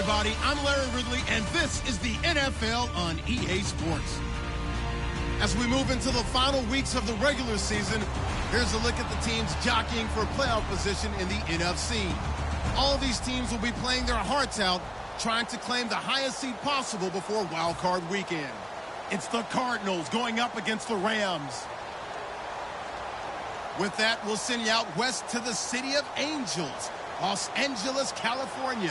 everybody. I'm Larry Ridley, and this is the NFL on EA Sports. As we move into the final weeks of the regular season, here's a look at the teams jockeying for playoff position in the NFC. All these teams will be playing their hearts out, trying to claim the highest seed possible before Wild Card Weekend. It's the Cardinals going up against the Rams. With that, we'll send you out west to the City of Angels, Los Angeles, California.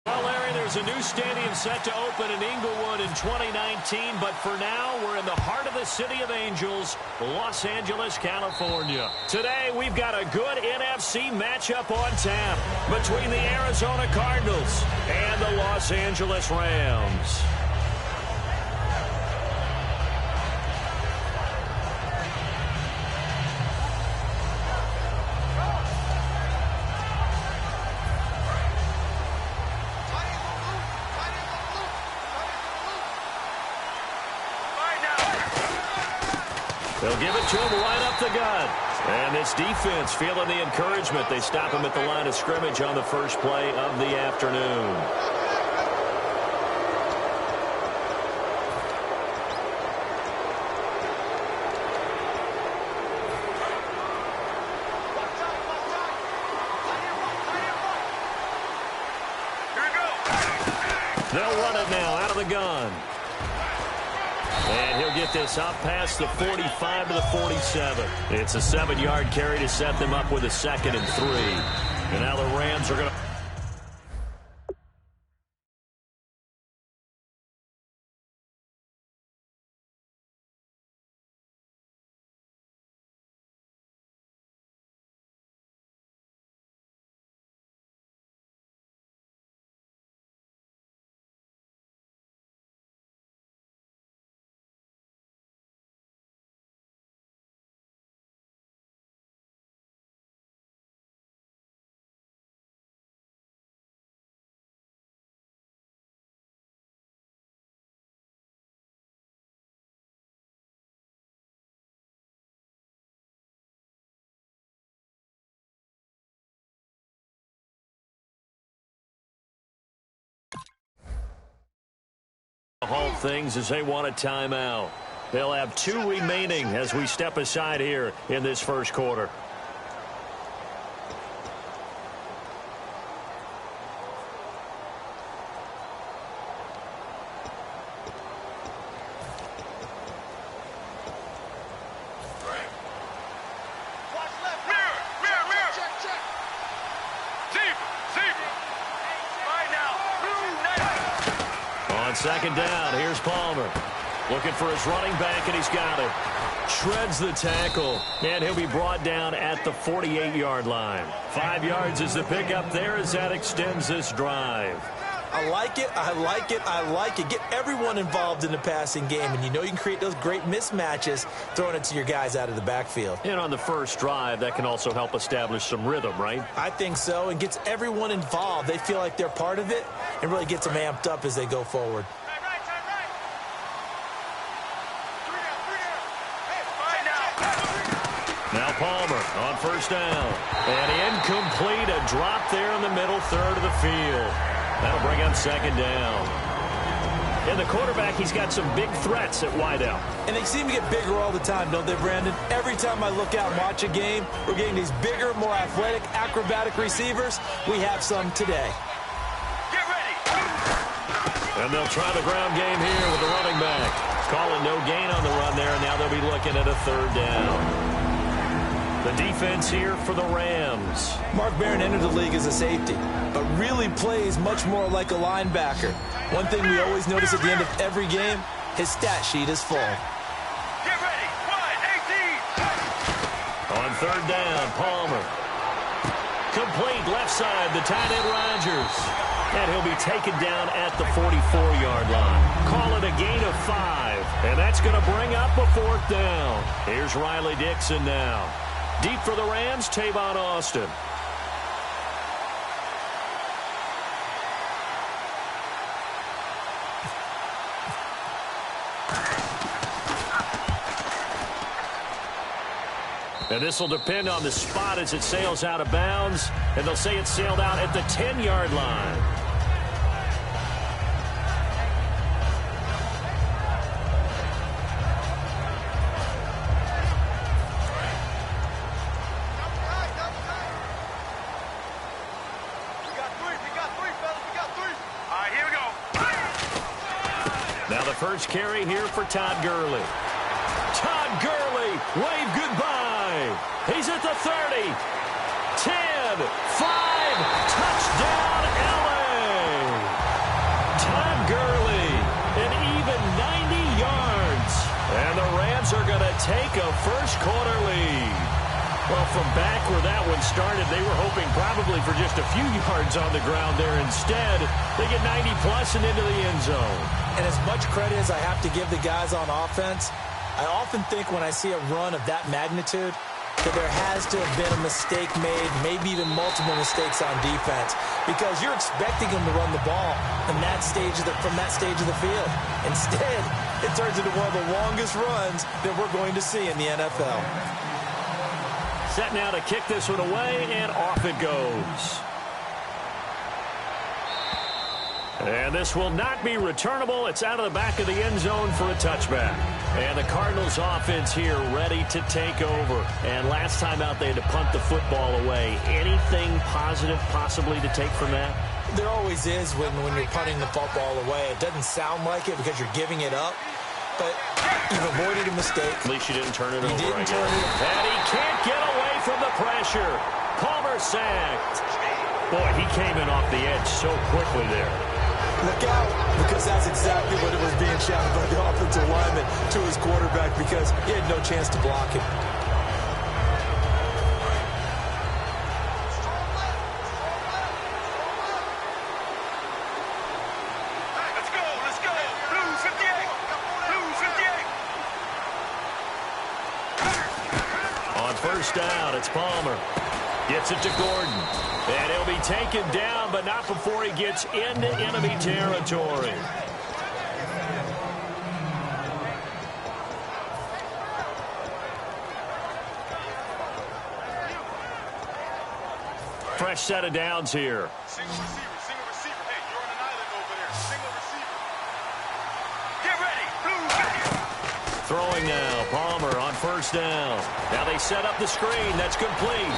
Well, Larry, there's a new stadium set to open in Inglewood in 2019, but for now, we're in the heart of the City of Angels, Los Angeles, California. Today, we've got a good NFC matchup on tap between the Arizona Cardinals and the Los Angeles Rams. They'll give it to him right up the gut. And this defense feeling the encouragement. They stop him at the line of scrimmage on the first play of the afternoon. They'll run it now out of the gun. And he'll get this up past the 45 to the 47. It's a 7-yard carry to set them up with a 2nd and 3. And now the Rams are going to... Halt things as they want a timeout. They'll have 2 remaining as we step aside here in this first quarter. On 2nd down, here's Palmer. Looking for his running back, and he's got it. Shreds the tackle, and he'll be brought down at the 48-yard line. 5 yards is the pickup there as that extends this drive. I like it, I like it, I like it. Get everyone involved in the passing game, and you know you can create those great mismatches throwing it to your guys out of the backfield. And on the first drive, that can also help establish some rhythm, right? I think so, and gets everyone involved. They feel like they're part of it, and really gets them amped up as they go forward. Now Palmer on 1st down. And incomplete, a drop there in the middle third of the field. That'll bring up 2nd down. And the quarterback, he's got some big threats at wideout. And they seem to get bigger all the time, don't they, Brandon? Every time I look out and watch a game, we're getting these bigger, more athletic, acrobatic receivers. We have some today. Get ready. And they'll try the ground game here with the running back. Calling no gain on the run there, and now they'll be looking at a 3rd down. The defense here for the Rams. Mark Barron entered the league as a safety, but really plays much more like a linebacker. One thing we always notice at the end of every game, his stat sheet is full. Get ready. 1, 18. On 3rd down, Palmer. Complete left side, the tight end Rodgers. And he'll be taken down at the 44-yard line. Call it a gain of 5. And that's going to bring up a 4th down. Here's Riley Dixon now. Deep for the Rams, Tavon Austin. And this will depend on the spot as it sails out of bounds. And they'll say it sailed out at the 10-yard line. Now the first carry here for Todd Gurley. Todd Gurley, wave goodbye. He's at the 30. 10, 5, touchdown LA. Todd Gurley, an even 90 yards. And the Rams are going to take a first-quarter lead. Well, from back where that one started, they were hoping probably for just a few yards on the ground there. Instead, they get 90-plus and into the end zone. And as much credit as I have to give the guys on offense, I often think when I see a run of that magnitude that there has to have been a mistake made, maybe even multiple mistakes on defense, because you're expecting them to run the ball from that stage of the field. Instead, it turns into one of the longest runs that we're going to see in the NFL. Set now to kick this one away, and off it goes. And this will not be returnable. It's out of the back of the end zone for a touchback. And the Cardinals offense here ready to take over. And last time out, they had to punt the football away. Anything positive possibly to take from that? There always is when you're punting the football away. It doesn't sound like it because you're giving it up. But you've avoided a mistake. At least you didn't turn it over. You didn't turn it over. And he can't get away from the pressure. Palmer sacked. Boy, he came in off the edge so quickly there. Look out, because that's exactly what it was being shouted by the offensive lineman to his quarterback because he had no chance to block him. Let's go. Blues 58. Blues 58. On first down, it's Palmer. Gets it to Gordon. And he'll be taken down, but not before he gets into enemy territory. Fresh set of downs here. Single receiver. Hey, you're on an island over there. Single receiver. Get ready. Blues 58. Throwing now, Palmer on first down. Now they set up the screen. That's complete.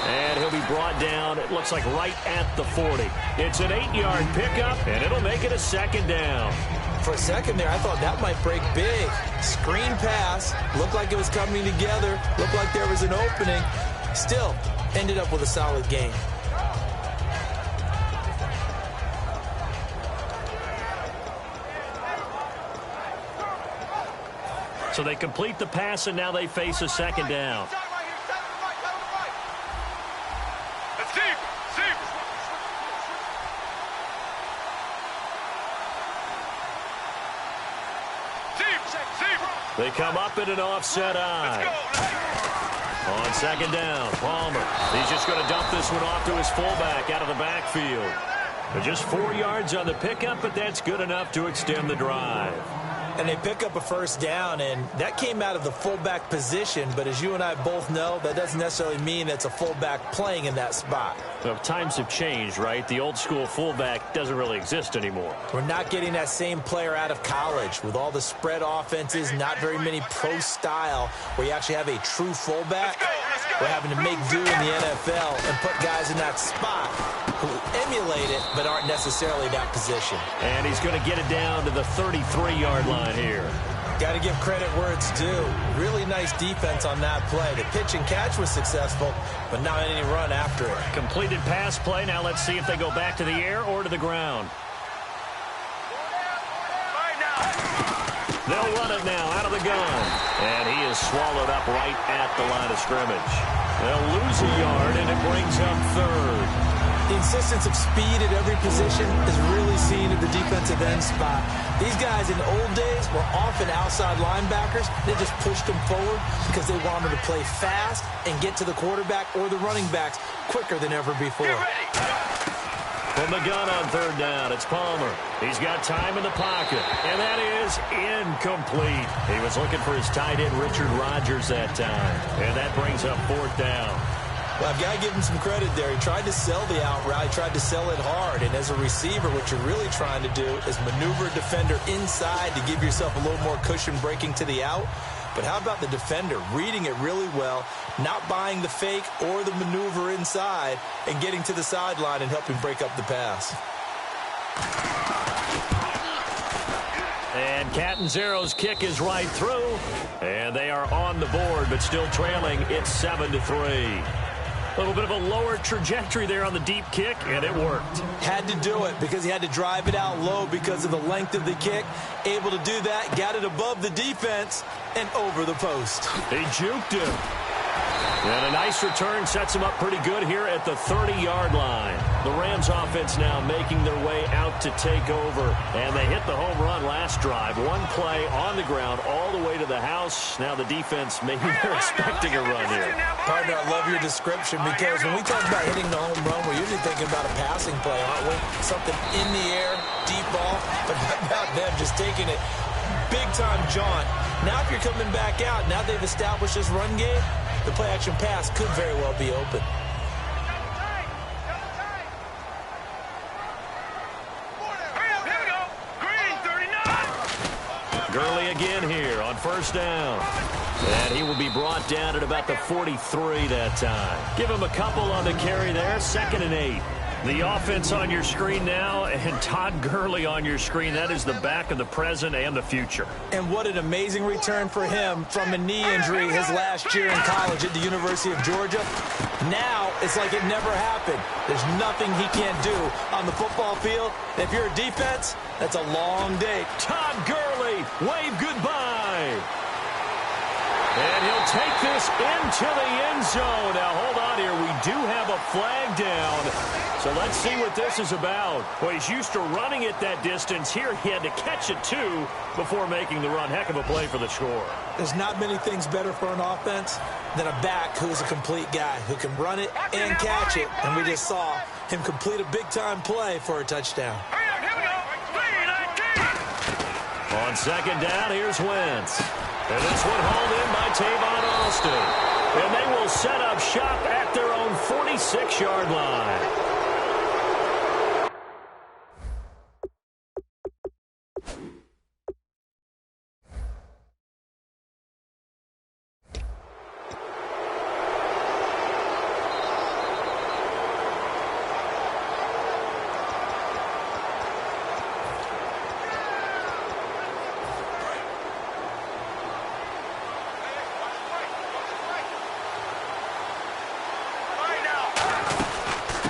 And he'll be brought down, it looks like right at the 40. It's an 8-yard pickup, and it'll make it a second down. For a second there, I thought that might break big. Screen pass, looked like it was coming together, looked like there was an opening. Still, ended up with a solid game. So they complete the pass, and now they face a second down. They come up in an offset eye. On second down, Palmer. He's just going to dump this one off to his fullback out of the backfield. But just 4 yards on the pickup, but that's good enough to extend the drive. And they pick up a first down, and that came out of the fullback position. But as you and I both know, that doesn't necessarily mean it's a fullback playing in that spot. Well, times have changed, right? The old school fullback doesn't really exist anymore. We're not getting that same player out of college with all the spread offenses, not very many pro style, where you actually have a true fullback. We're having to make do in the NFL and put guys in that spot who emulate it but aren't necessarily in that position. And he's going to get it down to the 33-yard line here. Got to give credit where it's due. Really nice defense on that play. The pitch and catch was successful, but not any run after it. Completed pass play. Now let's see if they go back to the air or to the ground. They'll run it now out of the gun. And he is swallowed up right at the line of scrimmage. They'll lose a yard, and it brings up third. The insistence of speed at every position is really seen at the defensive end spot. These guys in the old days were often outside linebackers. They just pushed them forward because they wanted to play fast and get to the quarterback or the running backs quicker than ever before. Get ready. From the gun on third down, it's Palmer. He's got time in the pocket, and that is incomplete. He was looking for his tight end, Richard Rodgers, that time, and that brings up fourth down. Well, I've got to give him some credit there. He tried to sell the out route. He tried to sell it hard. And as a receiver, what you're really trying to do is maneuver a defender inside to give yourself a little more cushion breaking to the out. But how about the defender reading it really well, not buying the fake or the maneuver inside, and getting to the sideline and helping break up the pass? And Catanzaro's kick is right through. And they are on the board, but still trailing. It's 7-3. A little bit of a lower trajectory there on the deep kick, and it worked. Had to do it because he had to drive it out low because of the length of the kick. Able to do that, got it above the defense and over the post. He juked him. And a nice return sets him up pretty good here at the 30-yard line. The Rams offense now making their way out to take over. And they hit the home run last drive. One play on the ground all the way to the house. Now the defense, maybe they're expecting a run here. Partner, I love your description because when we talk about hitting the home run, we're usually thinking about a passing play, aren't we? Something in the air, deep ball. But how about them just taking it big-time jaunt? Now if you're coming back out, now they've established this run game, the play-action pass could very well be open. Gurley again here on first down. And he will be brought down at about the 43 that time. Give him a couple on the carry there, 2nd and 8. The offense on your screen now, and Todd Gurley on your screen. That is the back of the present and the future. And what an amazing return for him from a knee injury his last year in college at the University of Georgia. Now, it's like it never happened. There's nothing he can't do on the football field. And if you're a defense, that's a long day. Todd Gurley, wave goodbye. And he'll take this into the end zone. Now, hold on here. We do have a flag down. So let's see what this is about. Well, he's used to running it that distance. Here, he had to catch it, too, before making the run. Heck of a play for the score. There's not many things better for an offense than a back who's a complete guy who can run it and catch it. And we just saw him complete a big-time play for a touchdown. On second down, here's Wentz. And this one hauled in by Tavon Austin. And they will set up shop at their own 46-yard line.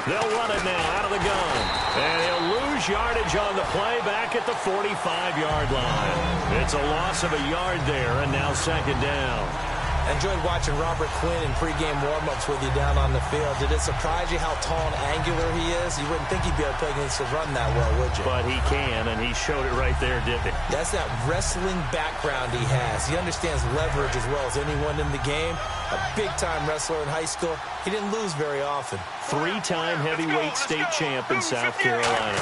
They'll run it now out of the gun. And he'll lose yardage on the play back at the 45-yard line. It's a loss of a yard there, and now second down. I enjoyed watching Robert Quinn in pregame warm-ups with you down on the field. Did it surprise you how tall and angular he is? You wouldn't think he'd be able to play against the run that well, would you? But he can, and he showed it right there, didn't he? That's that wrestling background he has. He understands leverage as well as anyone in the game. A big-time wrestler in high school. He didn't lose very often. Three-time heavyweight state champ in South Carolina.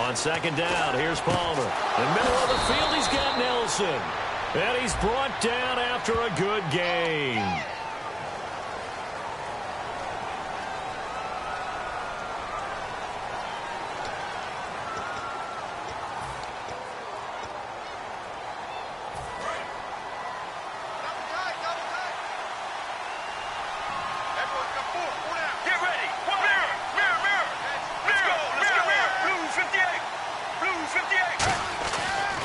On second down, here's Palmer. In the middle of the field, he's got Nelson. And he's brought down after a good game.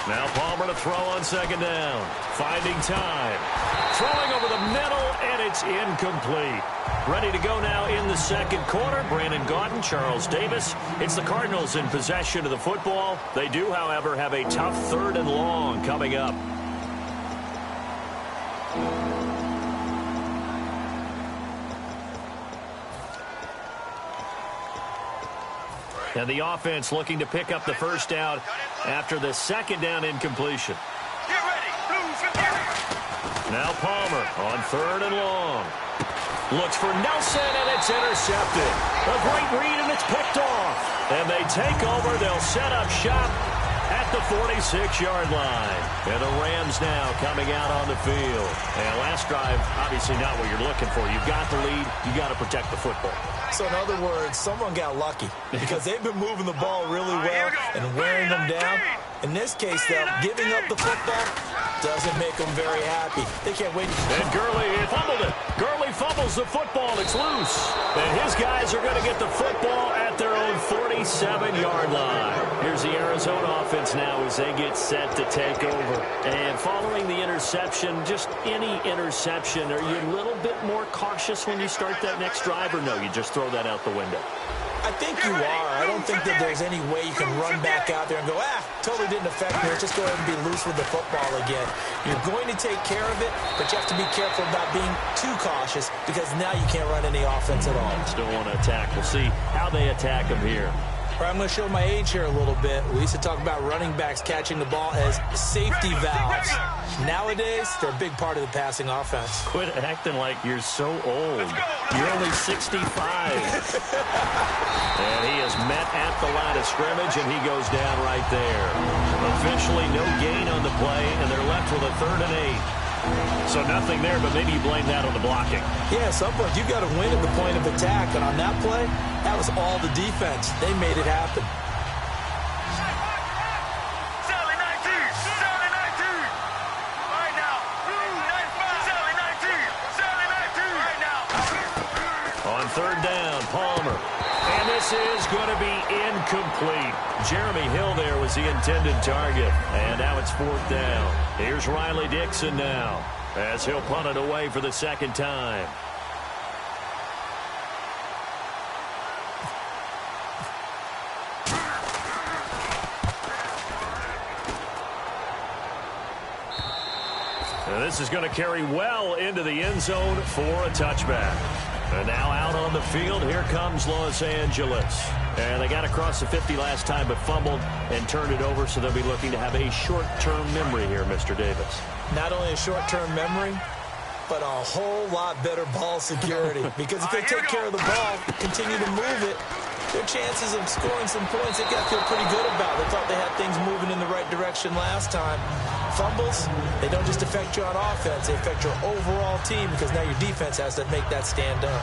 Now Palmer to throw on second down. Finding time. Throwing over the middle, and it's incomplete. Ready to go now in the second quarter. Brandon Gaudin, Charles Davis. It's the Cardinals in possession of the football. They do, however, have a tough 3rd and long coming up. And the offense looking to pick up the first down after the second down incompletion. Get ready. Blues, Now Palmer on 3rd and long. Looks for Nelson, and it's intercepted. A great read, and it's picked off. And they take over. They'll set up shop at the 46-yard line. And the Rams now coming out on the field. And last drive, obviously not what you're looking for. You've got the lead. You got to protect the football. So in other words, someone got lucky because they've been moving the ball really well and wearing them down. In this case, though, giving up the football doesn't make them very happy. They can't wait. And Gurley fumbled it. Gurley fumbles the football. It's loose. And his guys are going to get the football at their own 47-yard line. Here's the Arizona offense now as they get set to take over. And following the interception, just any interception, are you a little bit more cautious when you start that next drive, or no, you just throw that out the window? I think you are. I don't think that there's any way you can run back out there and go, totally didn't affect me. Let's just go ahead and be loose with the football again. You're going to take care of it, but you have to be careful about being too cautious because now you can't run any offense at all. Still want to attack. We'll see how they attack them here. All right, I'm going to show my age here a little bit. We used to talk about running backs catching the ball as safety valves. Nowadays, they're a big part of the passing offense. Quit acting like you're so old. You're only 65. And he is met at the line of scrimmage, and he goes down right there. Officially no gain on the play, and they're left with a 3rd and 8. So nothing there, but maybe you blame that on the blocking. Yeah, at some point, you got to win at the point of attack. And on that play, that was all the defense. They made it happen. Sally 19. Sally 19. Right now. 95. Sally 19. Sally 19. Right now. On 3rd down, Palmer. And this is going to be incomplete. Jeremy Hill there was the intended target. And now it's 4th down. Here's Riley Dixon now as he'll punt it away for the 2nd time. Now this is going to carry well into the end zone for a touchback. And now out on the field, here comes Los Angeles. And they got across the 50 last time, but fumbled and turned it over, so they'll be looking to have a short-term memory here, Mr. Davis. Not only a short-term memory, but a whole lot better ball security. Because if they take care of the ball, continue to move it, their chances of scoring some points, they got to feel pretty good about. They thought they had things moving in the right direction last time. Fumbles, they don't just affect you on offense, they affect your overall team because now your defense has to make that stand up.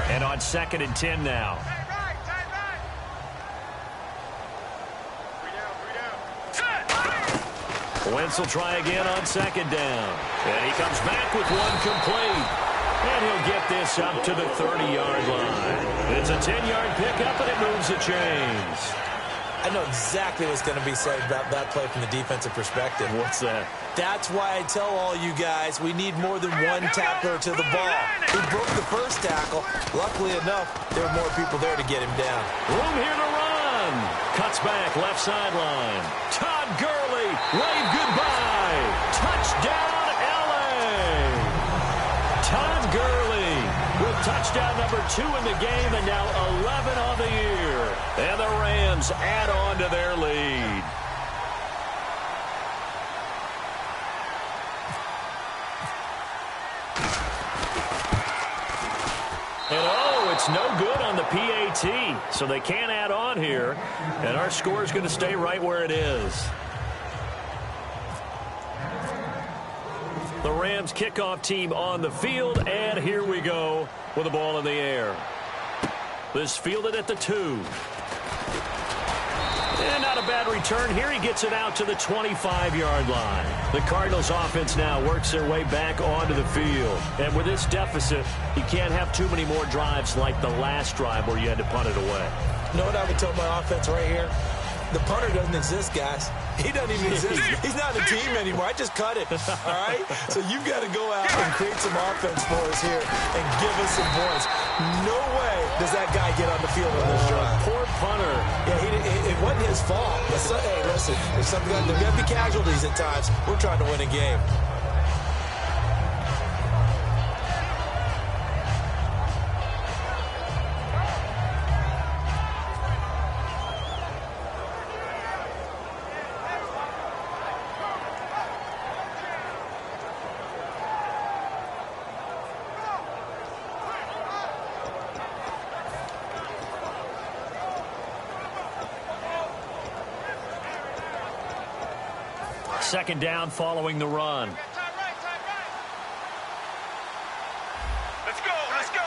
And on 2nd and 10 now. Wentz will try again on 2nd down. And he comes back with one complete. And he'll get this up to the 30-yard line. It's a 10-yard pickup, and it moves the chains. I know exactly what's going to be said about that play from the defensive perspective. What's that? That's why I tell all you guys we need more than one tackler to the ball. He broke the first tackle. Luckily enough, there were more people there to get him down. Room here to run. Cuts back, left sideline. Todd Gurley, wave goodbye. Touchdown, L.A. Todd Gurley with touchdown number 2 in the game and now 11 on the year. And the Rams add on to their lead. And it's no good on the PAT, so they can't add on here. And our score is going to stay right where it is. The Rams kickoff team on the field, and here we go with the ball in the air. This fielded at the 2. And not a bad return here. He gets it out to the 25-yard line. The Cardinals offense now works their way back onto the field. And with this deficit, you can't have too many more drives like the last drive where you had to punt it away. You know what I would tell my offense right here? The punter doesn't exist, guys. He doesn't even exist. He's not a team anymore. I just cut it, all right? So you've got to go out and create some offense for us here and give us some points. No way does that guy get on the field on this drive. Poor punter. Yeah, it wasn't his fault. Hey, listen, there's going to be casualties at times. We're trying to win a game. second down following the run. Let's go, let's go.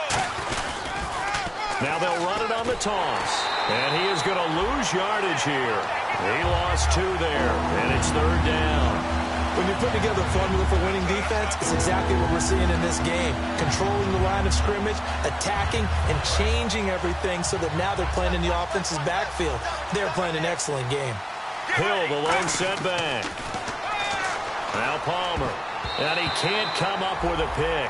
Now they'll run it on the toss. And he is going to lose yardage here. He lost 2 there, and it's third down. When you put together a formula for winning defense, it's exactly what we're seeing in this game. Controlling the line of scrimmage, attacking, and changing everything so that now they're playing in the offense's backfield. They're playing an excellent game. Hill, the lone setback. Now Palmer. And he can't come up with a pick.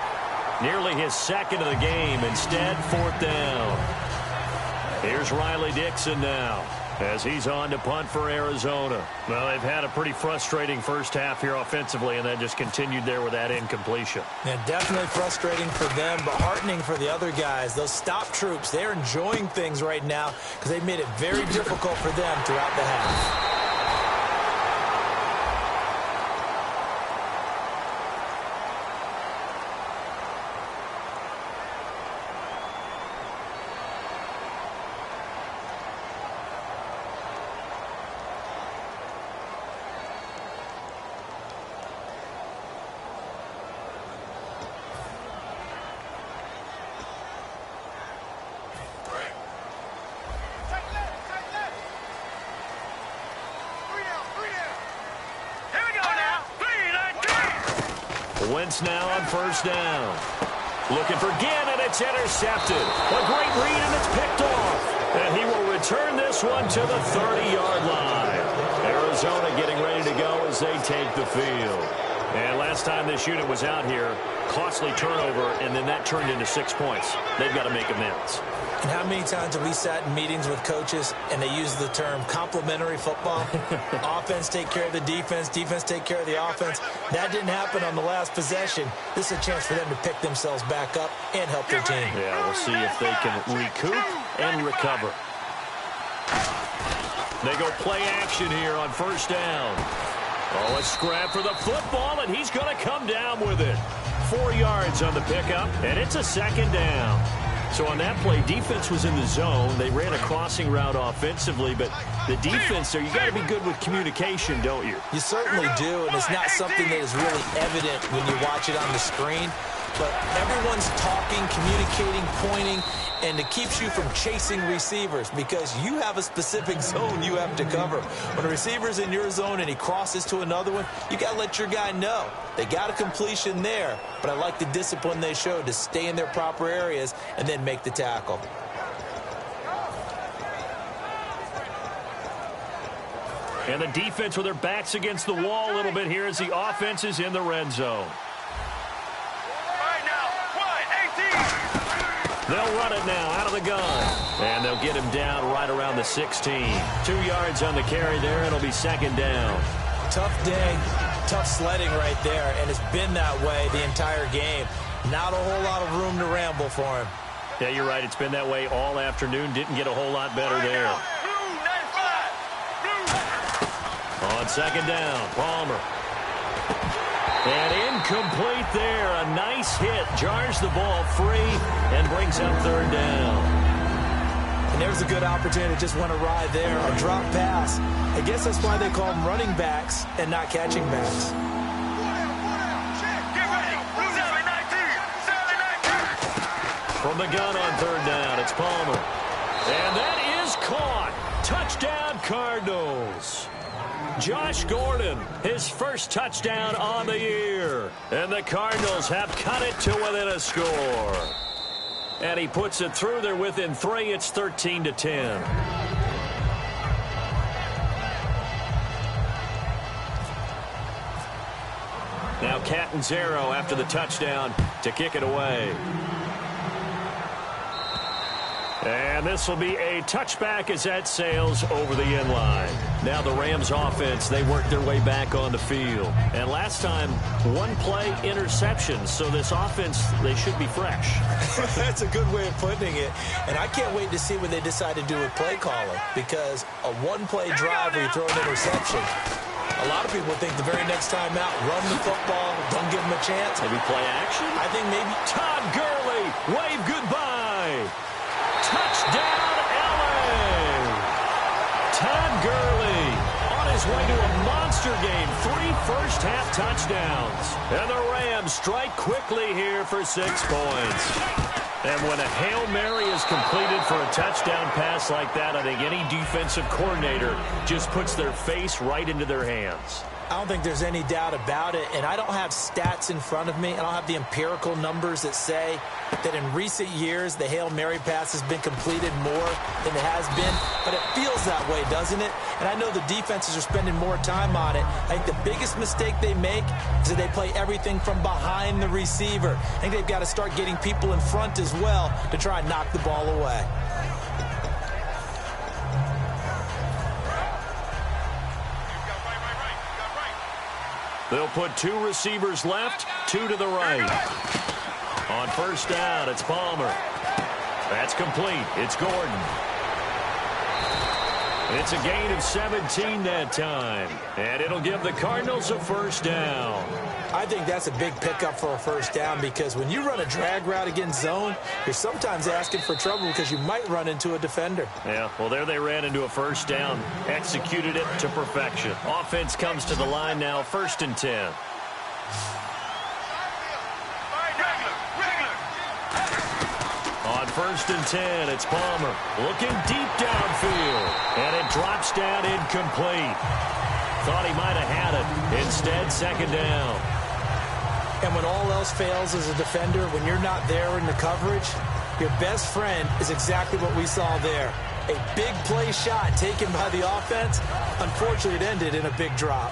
Nearly his second of the game. Instead, fourth down. Here's Riley Dixon now, as he's on to punt for Arizona. Well, they've had a pretty frustrating first half here offensively, and then just continued there with that incompletion. And definitely frustrating for them, but heartening for the other guys. Those stop troops, they're enjoying things right now because they've made it very difficult for them throughout the half. Wentz now on first down. Looking for Ginn, and it's intercepted. A great read, and it's picked off. And he will return this one to the 30-yard line. Arizona getting ready to go as they take the field. And last time this unit was out here, costly turnover, and then that turned into 6 points. They've got to make amends. And how many times have we sat in meetings with coaches and they use the term complementary football? Offense take care of the defense, defense take care of the offense. That didn't happen on the last possession. This is a chance for them to pick themselves back up and help their team. Yeah, we'll see if they can recoup and recover. They go play action here on first down. Oh, a scrap for the football, and he's going to come down with it. 4 yards on the pickup, and it's a second down. So on that play, defense was in the zone. They ran a crossing route offensively, but the defense there, you got to be good with communication, don't you? You certainly do, and it's not something that is really evident when you watch it on the screen. But everyone's talking, communicating, pointing, and it keeps you from chasing receivers because you have a specific zone you have to cover. When a receiver's in your zone and he crosses to another one, you got to let your guy know. They got a completion there, but I like the discipline they showed to stay in their proper areas and then make the tackle. And the defense with their backs against the wall a little bit here as the offense is in the red zone. They'll run it now out of the gun. And they'll get him down right around the 16. 2 yards on the carry there. It'll be second down. Tough day, tough sledding right there, and it's been that way the entire game. Not a whole lot of room to ramble for him. Yeah, you're right. It's been that way all afternoon. Didn't get a whole lot better there. On second down, Palmer. And incomplete there. A nice hit. Jars the ball free and brings up third down. And there's a good opportunity to just want to ride there. A drop pass. I guess that's why they call them running backs and not catching backs. From the gun on third down, it's Palmer. And that is caught. Touchdown, Cardinals. Josh Gordon, his first touchdown on the year. And the Cardinals have cut it to within a score. And he puts it through. They're within 3. It's 13-10. Now Catanzaro after the touchdown to kick it away. And this will be a touchback as that sails over the end line. Now the Rams offense, they work their way back on the field. And last time, one play interception. So this offense, they should be fresh. That's a good way of putting it. And I can't wait to see what they decide to do with play calling. Because a one-play drive where you throw an interception, a lot of people think the very next time out, run the football, don't give them a chance. Maybe play action? I think maybe. Todd Gurley, wave goodbye. Touchdown, L.A. Todd Gurley on his way to a monster game. 3 first-half touchdowns. And the Rams strike quickly here for 6 points. And when a Hail Mary is completed for a touchdown pass like that, I think any defensive coordinator just puts their face right into their hands. I don't think there's any doubt about it, and I don't have stats in front of me. I don't have the empirical numbers that say that in recent years the Hail Mary pass has been completed more than it has been, but it feels that way, doesn't it? And I know the defenses are spending more time on it. I think the biggest mistake they make is that they play everything from behind the receiver. I think they've got to start getting people in front as well to try and knock the ball away. They'll put 2 receivers left, 2 to the right. On first down, it's Palmer. That's complete. It's Gordon. It's a gain of 17 that time. And it'll give the Cardinals a first down. I think that's a big pickup for a first down because when you run a drag route against zone, you're sometimes asking for trouble because you might run into a defender. Yeah, well, there they ran into a first down. Executed it to perfection. Offense comes to the line now, 1st and 10. On 1st and 10, it's Palmer looking deep downfield. And it drops down incomplete. Thought he might have had it. Instead, 2nd down. And when all else fails as a defender, when you're not there in the coverage, your best friend is exactly what we saw there. A big play shot taken by the offense. Unfortunately, it ended in a big drop.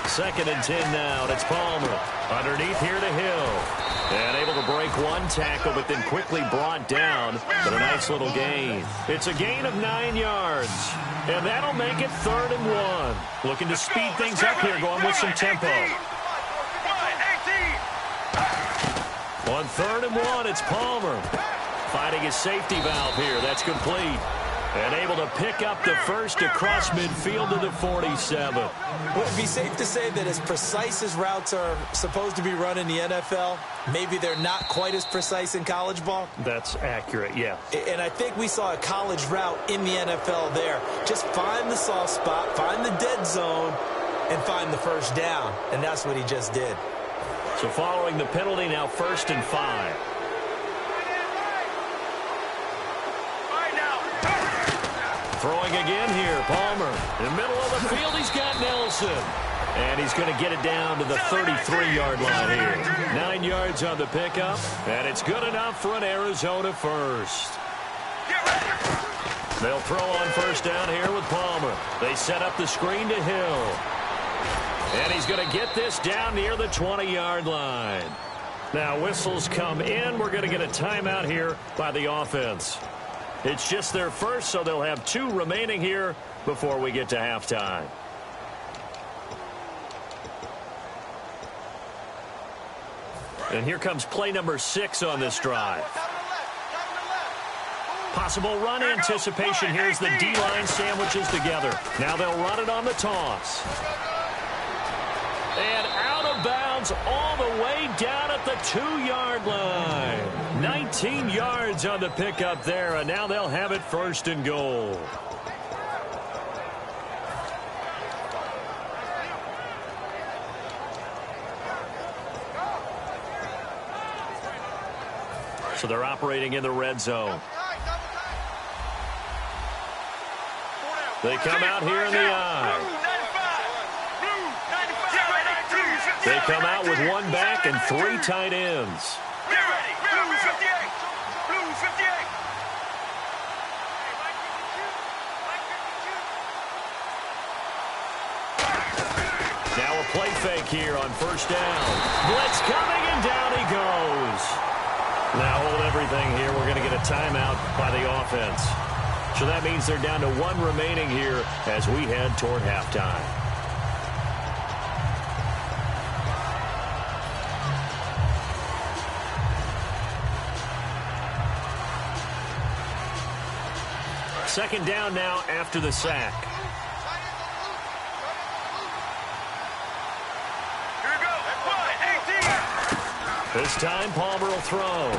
Second and 10 now, and it's Palmer. Underneath here to Hill. And able to break 1 tackle, but then quickly brought down. But a nice little gain. It's a gain of 9 yards. And that'll make it 3rd and 1. Looking to speed things up here, going with some tempo. On 3rd and 1, it's Palmer. Finding his safety valve here. That's complete. And able to pick up the first across midfield to the 47. Would it be safe to say that as precise as routes are supposed to be run in the NFL, maybe they're not quite as precise in college ball? That's accurate, yeah. And I think we saw a college route in the NFL there. Just find the soft spot, find the dead zone, and find the first down. And that's what he just did. So following the penalty, now 1st and 5. Throwing again here, Palmer. In the middle of the field, he's got Nelson. And he's going to get it down to the 33-yard line here. 9 yards on the pickup, and it's good enough for an Arizona first. They'll throw on first down here with Palmer. They set up the screen to Hill. And he's going to get this down near the 20-yard line. Now, whistles come in. We're going to get a timeout here by the offense. It's just their first, so they'll have 2 remaining here before we get to halftime. And here comes play number 6 on this drive. Possible run anticipation. Here's the D-line sandwiches together. Now they'll run it on the toss. And out of bounds all the way down at the 2-yard line. 19 yards on the pickup there, and now they'll have it 1st and goal. So they're operating in the red zone. They come out here in the eye. They come out with 1 back and 3 tight ends. Get ready. Blue 58. Blue 58. Now a play fake here on first down. Blitz coming, and down he goes. Now hold everything here. We're going to get a timeout by the offense. So that means they're down to 1 remaining here as we head toward halftime. Second down now after the sack. Here we go. 18. This time Palmer will throw.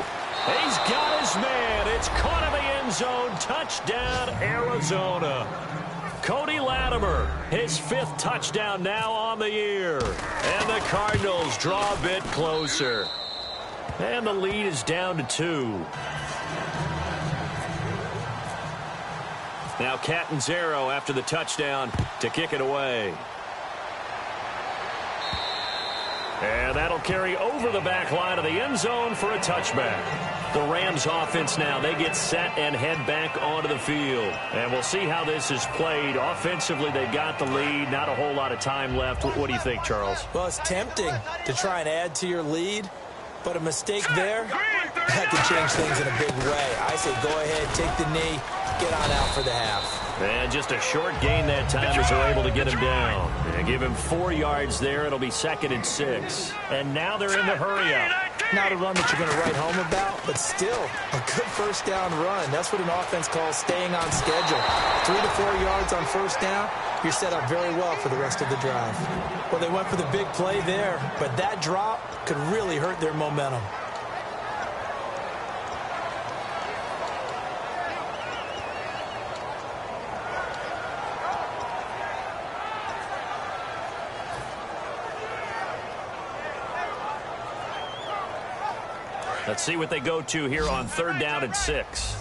He's got his man. It's caught in the end zone. Touchdown, Arizona. Cody Latimer, his 5th touchdown now on the year. And the Cardinals draw a bit closer. And the lead is down to 2. Now Catanzaro after the touchdown to kick it away. And that'll carry over the back line of the end zone for a touchback. The Rams offense now, they get set and head back onto the field. And we'll see how this is played. Offensively, they got the lead. Not a whole lot of time left. What do you think, Charles? Well, it's tempting to try and add to your lead, but a mistake there, that could change things in a big way. I say go ahead, take the knee, get on out for the half. And just a short gain that time as they're able to get him down. And give him 4 yards there. It'll be 2nd and 6. And now they're in the hurry-up. Not a run that you're going to write home about, but still a good first down run. That's what an offense calls staying on schedule. 3 to 4 yards on first down, you're set up very well for the rest of the drive. Well, they went for the big play there, but that drop could really hurt their momentum. Let's see what they go to here on 3rd down and 6.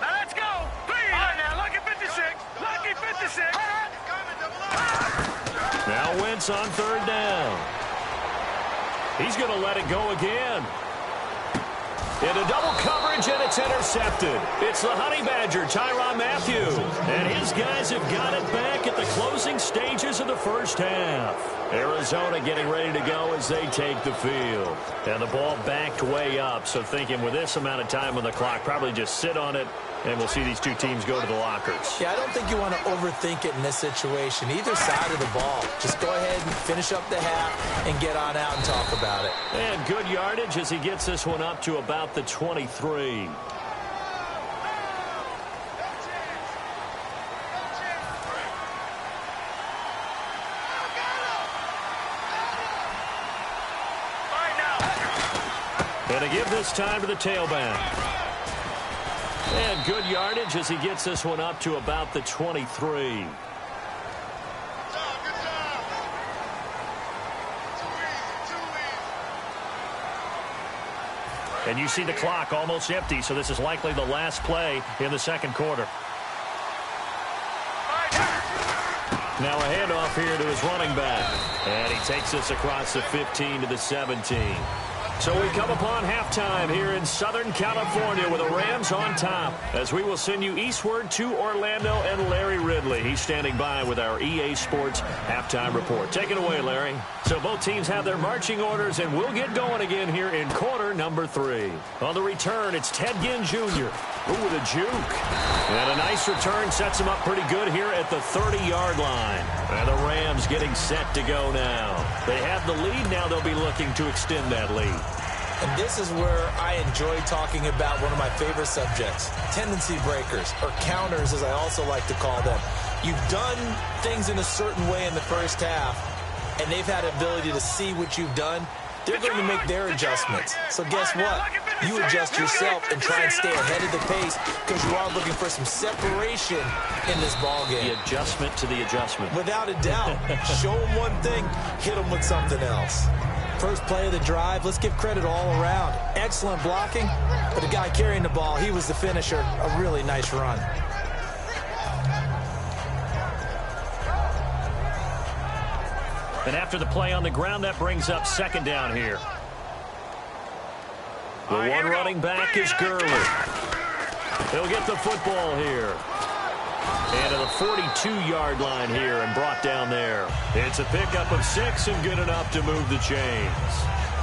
Now let's go. 3. Now, lucky 56. Lucky 56. Now Wentz on 3rd down. He's going to let it go again. Into double coverage, and it's intercepted. It's the Honey Badger, Tyrann Mathieu. And his guys have got it back at the closing stages of the first half. Arizona getting ready to go as they take the field. And the ball backed way up, so thinking with this amount of time on the clock, probably just sit on it, and we'll see these two teams go to the lockers. Yeah, I don't think you want to overthink it in this situation. Either side of the ball. Just go ahead and finish up the half and get on out and talk about it. And good yardage as he gets this one up to about the 23. And to give this time to the tailback. And good yardage as he gets this one up to about the 23. Good job. Too easy. And you see the clock almost empty, so this is likely the last play in the 2nd quarter. Now a handoff here to his running back. And he takes this across the 15 to the 17. So we come upon halftime here in Southern California with the Rams on top as we will send you eastward to Orlando and Larry Ridley. He's standing by with our EA Sports halftime report. Take it away, Larry. So both teams have their marching orders, and we'll get going again here in quarter number 3. On the return, it's Ted Ginn Jr. Ooh, with a juke. And a nice return sets him up pretty good here at the 30-yard line. And the Rams getting set to go now. They have the lead. Now they'll be looking to extend that lead. And this is where I enjoy talking about one of my favorite subjects, tendency breakers, or counters as I also like to call them. You've done things in a certain way in the first half, and they've had the ability to see what you've done. They're going to make their adjustments. So guess what? You adjust yourself and try and stay ahead of the pace because you are looking for some separation in this ballgame. The adjustment to the adjustment. Without a doubt. Show them one thing, hit them with something else. First play of the drive, let's give credit all around. Excellent blocking, but the guy carrying the ball, he was the finisher. A really nice run. And after the play on the ground, that brings up 2nd down here. The one running back is Gurley. He'll get the football here. And to the 42-yard line here and brought down there. It's a pickup of 6 and good enough to move the chains.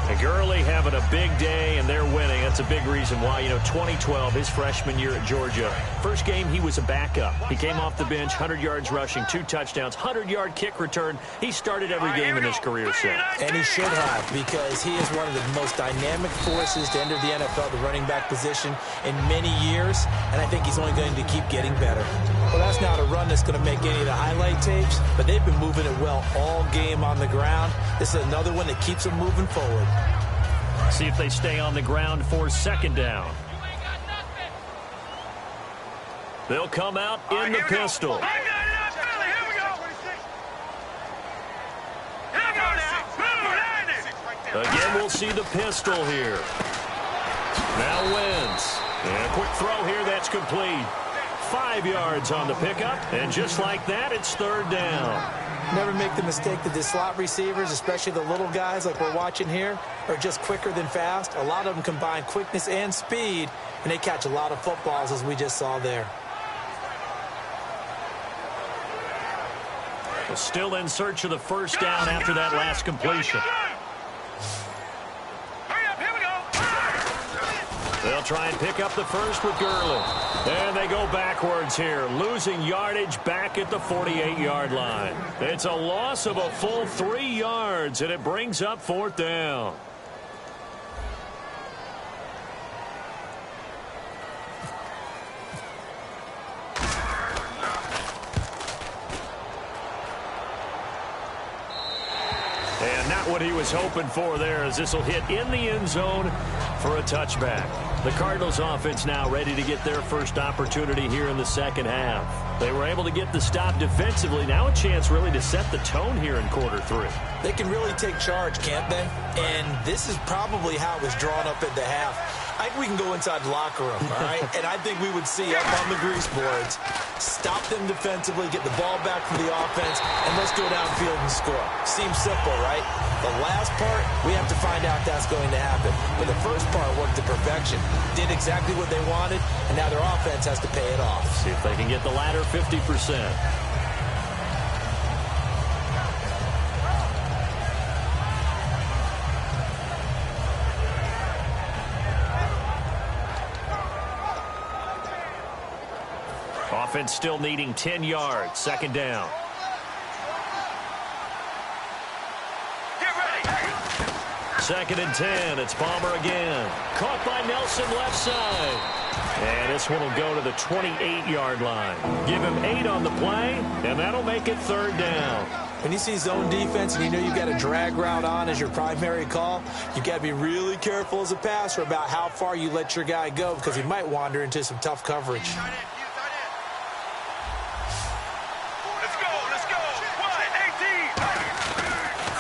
And Gurley having a big day, and they're winning. That's a big reason why. 2012, his freshman year at Georgia. First game, he was a backup. He came off the bench, 100 yards rushing, 2 touchdowns, 100-yard kick return. He started every game in his career set. And he should have, because he is one of the most dynamic forces to enter the NFL, the running back position, in many years. And I think he's only going to keep getting better. Well, that's not a run that's going to make any of the highlight tapes, but they've been moving it well all game on the ground. This is another one that keeps them moving forward. See if they stay on the ground for second down. They'll come out in the pistol. Again, we'll see the pistol here. Now Wentz. And a quick throw here that's complete. 5 yards on the pickup, and just like that, it's third down. Never make the mistake that the slot receivers, especially the little guys like we're watching here, are just quicker than fast. A lot of them combine quickness and speed, and they catch a lot of footballs, as we just saw there. Well, still in search of the first down after that last completion. They'll try and pick up the first with Gurley. And they go backwards here, losing yardage back at the 48-yard line. It's a loss of a full 3 yards, and it brings up fourth down. And not what he was hoping for there, as this will hit in the end zone for a touchback. The Cardinals offense now ready to get their first opportunity here in the second half. They were able to get the stop defensively. Now a chance really to set the tone here in quarter 3. They can really take charge, can't they? And this is probably how it was drawn up at the half. I think we can go inside the locker room, all right? And I think we would see up on the grease boards, stop them defensively, get the ball back from the offense, and let's go downfield and score. Seems simple, right? The last part, we have to find out that's going to happen. But the first part worked to perfection. Did exactly what they wanted, and now their offense has to pay it off. See if they can get the latter 50%. Offense still needing 10 yards. Second down. Get ready. Second and 10. It's Palmer again. Caught by Nelson left side. And this one will go to the 28-yard line. Give him 8 on the play, and that'll make it third down. When you see zone defense and you know you've got a drag route on as your primary call, you've got to be really careful as a passer about how far you let your guy go, because he might wander into some tough coverage.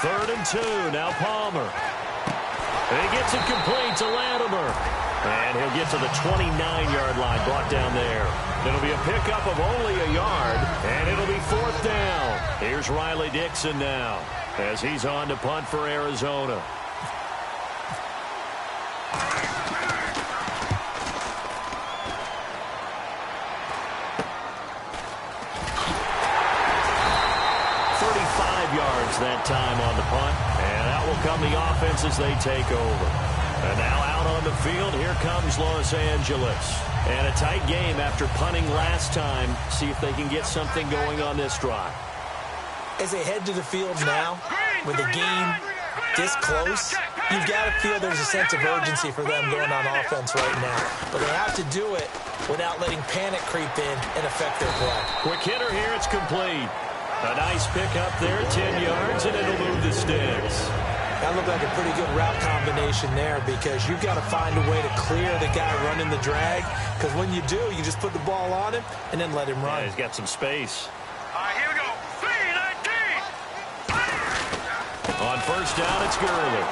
Third and 2, now Palmer. And he gets it complete to Latimer. And he'll get to the 29-yard line, brought down there. It'll be a pickup of only a yard, and it'll be fourth down. Here's Riley Dixon now, as he's on to punt for Arizona. That time on the punt, and out will come the offense as they take over. And now out on the field, here comes Los Angeles. And a tight game after punting last time. See if they can get something going on this drive. As they head to the field now, with the game this close, you've got to feel there's a sense of urgency for them going on offense right now. But they have to do it without letting panic creep in and affect their play. Quick hitter here, it's complete. A nice pickup there, 10 yards, and it'll move the sticks. That looked like a pretty good route combination there, because you've got to find a way to clear the guy running the drag, because when you do, you just put the ball on him and then let him run. Yeah, he's got some space. All right, here we go. 3-19. On first down, it's Gurley.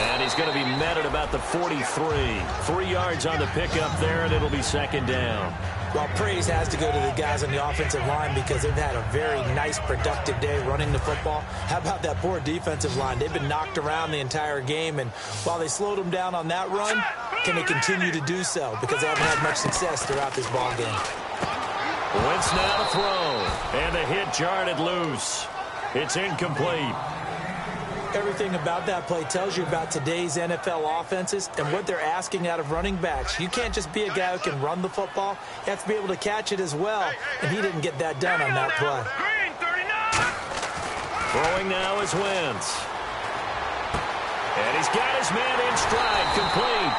And he's going to be met at about the 43. 3 yards on the pickup there, and it'll be second down. Well, praise has to go to the guys on the offensive line, because they've had a very nice, productive day running the football. How about that poor defensive line? They've been knocked around the entire game, and while they slowed them down on that run, can they continue to do so? Because they haven't had much success throughout this ball game. Wentz now to throw, and the hit jarred it loose. It's incomplete. Everything about that play tells you about today's NFL offenses and what they're asking out of running backs. You can't just be a guy who can run the football. You have to be able to catch it as well, and he didn't get that done on that play. Throwing now is Wentz. And he's got his man in stride, complete.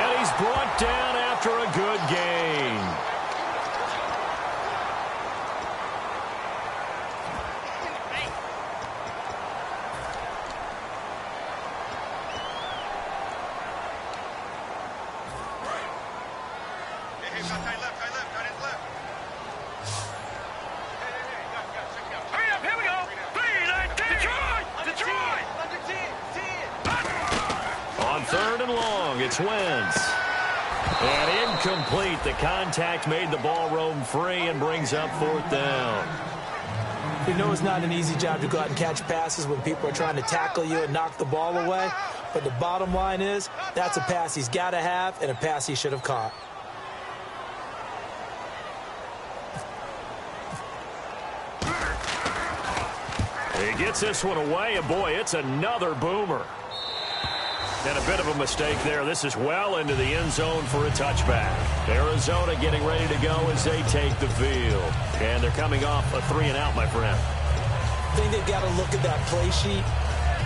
And he's brought down after a good gain. third and long. It's Wentz. And incomplete. The contact made the ball roam free and brings up fourth down. You know it's not an easy job to go out and catch passes when people are trying to tackle you and knock the ball away. But the bottom line is, that's a pass he's got to have and a pass he should have caught. He gets this one away, and boy, it's another boomer. And a bit of a mistake there. This is well into the end zone for a touchback. Arizona getting ready to go as they take the field. And they're coming off a 3-and-out, my friend. I think they've got to look at that play sheet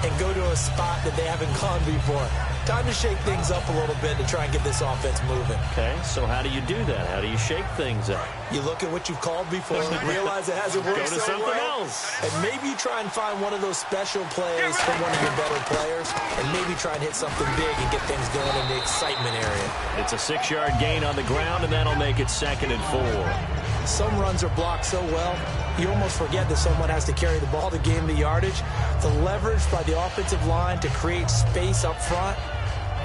and go to a spot that they haven't gone before. Time to shake things up a little bit to try and get this offense moving. Okay, so how do you do that? How do you shake things up? You look at what you've called before and realize it hasn't worked Go to something well. else. And maybe you try and find one of those special plays from one of your better players and maybe try and hit something big and get things going in the excitement area. It's a 6-yard gain on the ground, and that'll make it 2nd and 4. Some runs are blocked so well, you almost forget that someone has to carry the ball to gain the yardage. The leverage by the offensive line to create space up front,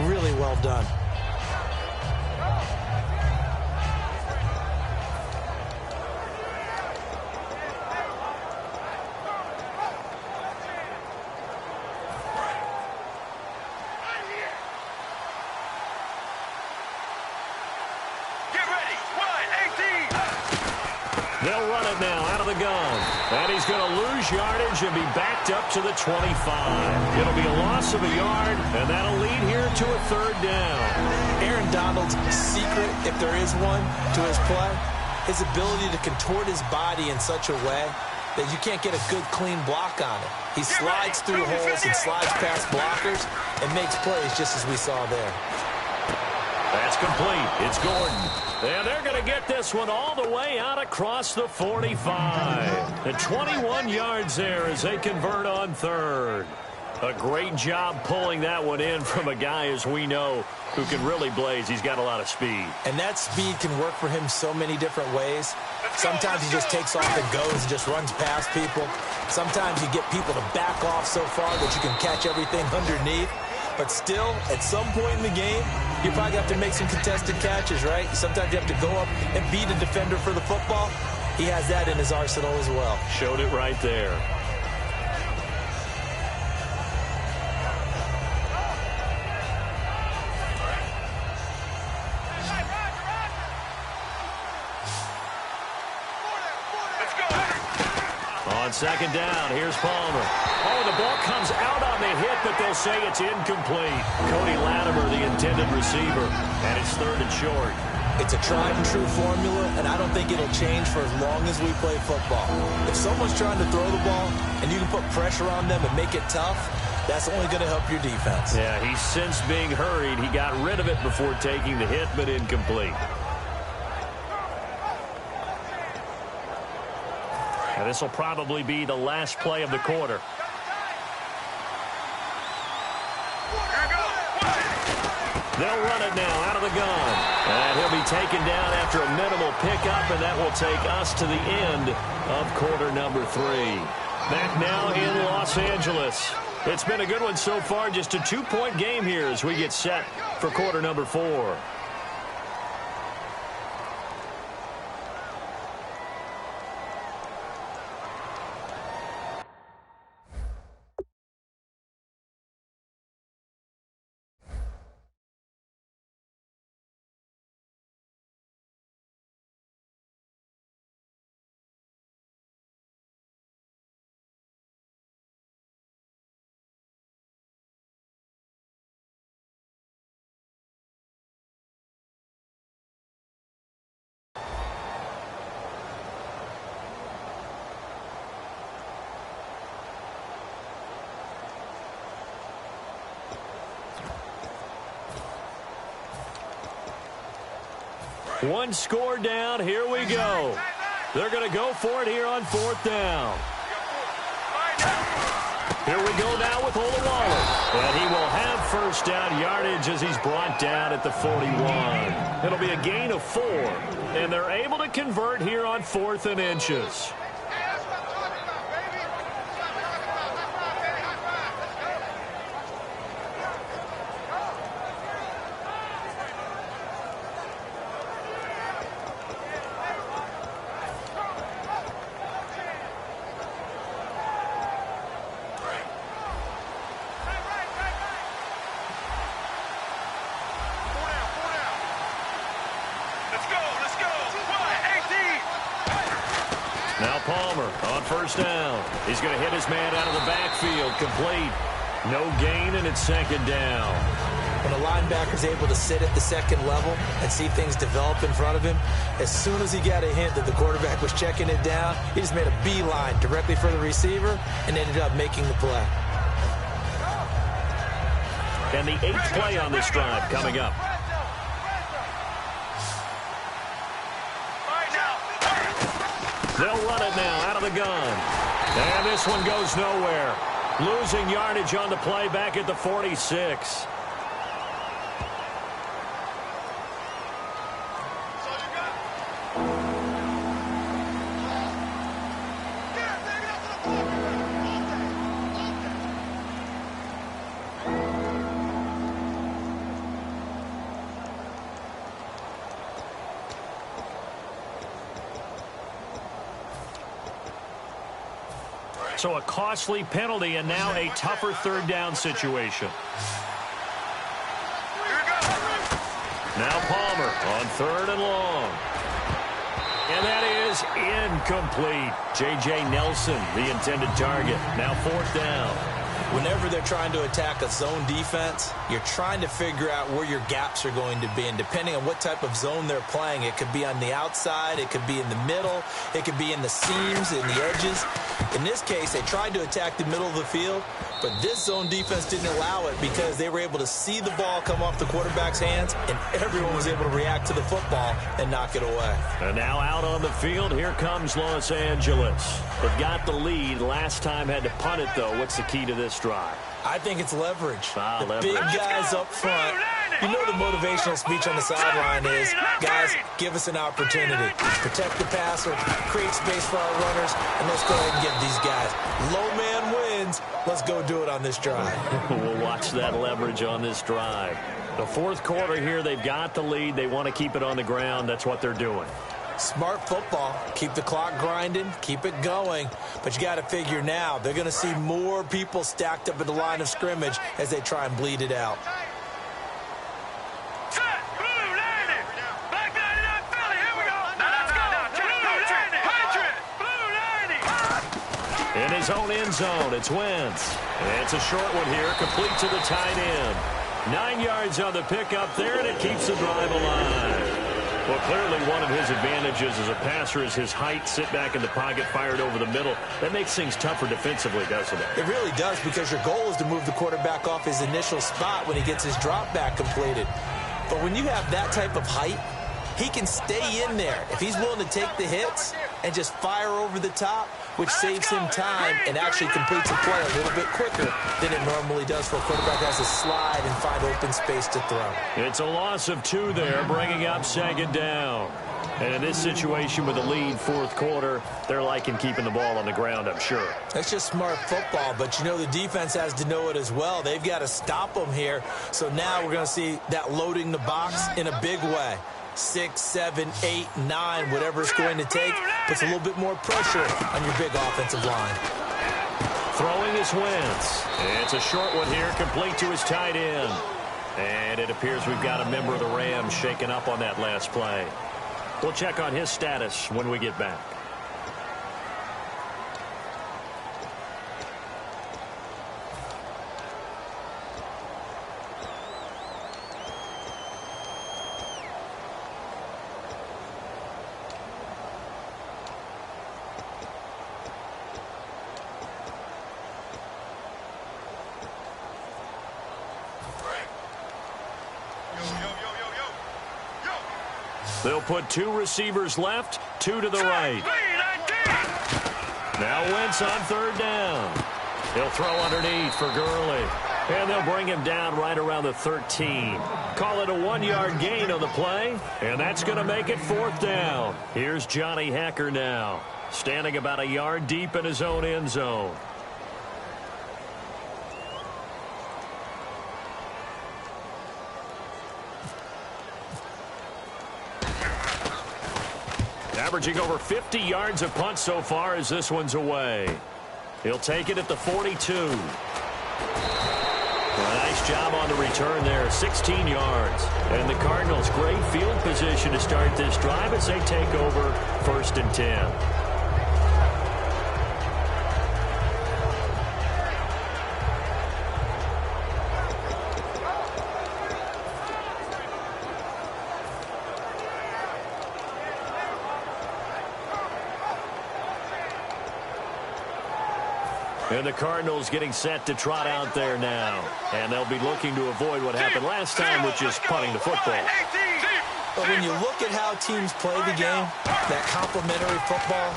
really well done. They'll run it now out of the gun. And he's going to lose yardage and be backed up to the 25. It'll be a loss of a yard, and that'll lead here to a 3rd down. Aaron Donald's secret, if there is one, to his play, his ability to contort his body in such a way that you can't get a good, clean block on it. He slides through holes and slides past blockers and makes plays just as we saw there. That's complete. It's Gordon. And they're going to get this one all the way out across the 45. The 21 yards there as they convert on 3rd. A great job pulling that one in from a guy, as we know, who can really blaze. He's got a lot of speed. And that speed can work for him so many different ways. Sometimes he just takes off and goes and just runs past people. Sometimes you get people to back off so far that you can catch everything underneath. But still, at some point in the game, you probably have to make some contested catches, right? Sometimes you have to go up and beat a defender for the football. He has that in his arsenal as well. Showed it right there. On 2nd down, here's Palmer. Oh, the ball comes out on the hit, but they'll say it's incomplete. Cody Latimer, the intended receiver, and it's 3rd and short. It's a tried-and-true formula, and I don't think it'll change for as long as we play football. If someone's trying to throw the ball and you can put pressure on them and make it tough, that's only going to help your defense. Yeah, he's since being hurried. He got rid of it before taking the hit, but incomplete. And this will probably be the last play of the quarter. They'll run it now out of the gun. And he'll be taken down after a minimal pickup, and that will take us to the end of quarter number 3. Back now in Los Angeles. It's been a good one so far. Just a 2-point game here as we get set for quarter number 4. One score down. Here we go. They're going to go for it here on 4th down. Here we go now with Olawale. And he will have first down yardage as he's brought down at the 41. It'll be a gain of 4. And they're able to convert here on 4th and inches. Now Palmer on first down. He's going to hit his man out of the backfield. Complete. No gain, and it's second down. When a linebacker's able to sit at the second level and see things develop in front of him, as soon as he got a hint that the quarterback was checking it down, he just made a beeline directly for the receiver and ended up making the play. And the 8th play on this drive coming up. They'll run it now out of the gun. And this one goes nowhere. Losing yardage on the play back at the 46. So a costly penalty and now a tougher third down situation. Now Palmer on third and long. And that is incomplete. J.J. Nelson, the intended target. Now fourth down. Whenever they're trying to attack a zone defense, you're trying to figure out where your gaps are going to be. And depending on what type of zone they're playing, it could be on the outside, it could be in the middle, it could be in the seams, in the edges. In this case, they tried to attack the middle of the field, but this zone defense didn't allow it because they were able to see the ball come off the quarterback's hands, and everyone was able to react to the football and knock it away. And now out on the field, here comes Los Angeles. They've got the lead. Last time had to punt it, though. What's the key to this drive? I think it's leverage. Leverage. Big guys up front. You know the motivational speech on the sideline is, guys, give us an opportunity. Protect the passer, create space for our runners, and let's go ahead and give these guys. Low man wins. Let's go do it on this drive. We'll watch that leverage on this drive. The fourth quarter here, they've got the lead. They want to keep it on the ground. That's what they're doing. Smart football. Keep the clock grinding. Keep it going. But you got to figure now, they're going to see more people stacked up at the line of scrimmage as they try and bleed it out. In his own end zone, it's Wentz. It's a short one here, complete to the tight end. 9 yards on the pickup there, and it keeps the drive alive. Well, clearly one of his advantages as a passer is his height, sit back in the pocket, fired over the middle. That makes things tougher defensively, doesn't it? It really does, because your goal is to move the quarterback off his initial spot when he gets his drop back completed. But when you have that type of height, he can stay in there. If he's willing to take the hits and just fire over the top, which saves him time and actually completes a play a little bit quicker than it normally does for a quarterback that has to slide and find open space to throw. It's a loss of 2 there, bringing up second down. And in this situation with the lead fourth quarter, they're liking keeping the ball on the ground, I'm sure. That's just smart football, but you know the defense has to know it as well. They've got to stop them here. So now we're going to see that loading the box in a big way. 6, 7, 8, 9, whatever it's going to take, puts a little bit more pressure on your big offensive line. Throwing is Wentz. It's a short one here, complete to his tight end. And it appears we've got a member of the Rams shaken up on that last play. We'll check on his status when we get back. They'll put 2 receivers left, 2 to the right. Now Wentz on third down. He'll throw underneath for Gurley. And they'll bring him down right around the 13. Call it a 1-yard gain on the play. And that's going to make it fourth down. Here's Johnny Hecker now, standing about a yard deep in his own end zone. Averaging over 50 yards a punt so far as this one's away. He'll take it at the 42. A nice job on the return there, 16 yards. And the Cardinals, great field position to start this drive as they take over 1st and 10. And the Cardinals getting set to trot out there now. And they'll be looking to avoid what happened last time, which is punting the football. But when you look at how teams play the game, that complementary football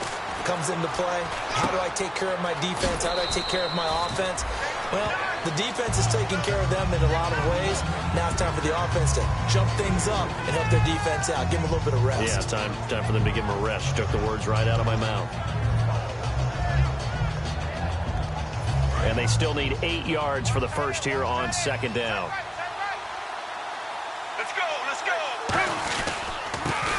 comes into play. How do I take care of my defense? How do I take care of my offense? Well, the defense is taking care of them in a lot of ways. Now it's time for the offense to jump things up and help their defense out. Give them a little bit of rest. Yeah, time for them to give them a rest. You took the words right out of my mouth. And they still need 8 yards for the first here on second down. Let's go, let's go.